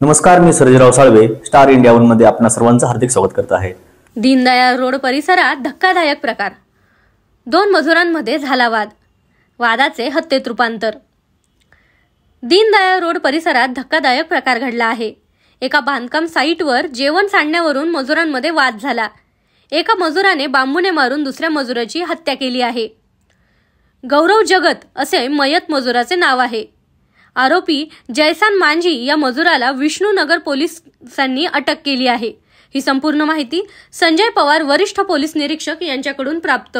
नमस्कार, मी Sarjerao Salve, Star India one मध्ये आपणा सर्वांचं हार्दिक स्वागत करत आहे। दीनदयाळ रोड परिसरात धक्कादायक प्रकार। 2 मजुरांमध्ये झाला वाद, वादाचे हत्येत रूपांतर। दीनदयाळ रोड परिसरात धक्कादायक प्रकार घडला आहे। एका बांधकाम साईटवर जेवण सांडण्यावरून मजुरांमध्ये वाद झाला। एका मजुराने बांबूने मारून दुसऱ्या मजुराची हत्या केली आहे। गौरव जगत असे मयत मजुराचे नाव आहे। आरोपी जयसान मांझी या मजुराला विष्णुनगर पोलिसांनी अटक केली आहे। ही संपूर्ण माहिती संजय पवार, वरिष्ठ पोलीस निरीक्षक यांच्याकडून प्राप्त।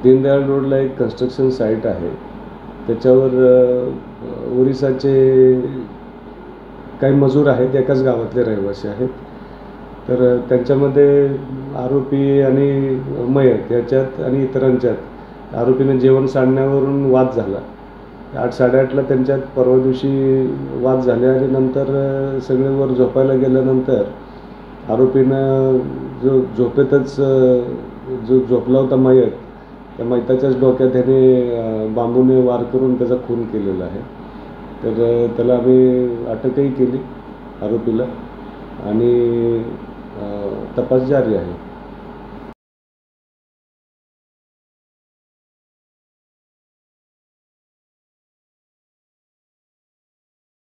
दीनदयाळ रोडला एक कन्स्ट्रक्शन साइट आहे, त्याच्यावर ओरिसाचे काही मजूर आहेत, एकाच गावातले रहिवासी आहेत। तर त्यांच्यामध्ये आरोपी आणि मयत याच्यात आणि इतरांच्यात आरोपीने जेवण सांडण्यावरून वाद झाला। 8-8:30ला त्यांच्यात परवा दिवशी वाद झाले आणि नंतर सगळे वर झोपायला गेल्यानंतर आरोपीनं जो झोपेतच जो झोपला होता मयत, त्या मयताच्याच डोक्यात त्याने बांबूने वार करून त्याचा खून केलेला आहे। तर त्याला आम्ही अटकही केली आरोपीला आणि तपास जारी आहे।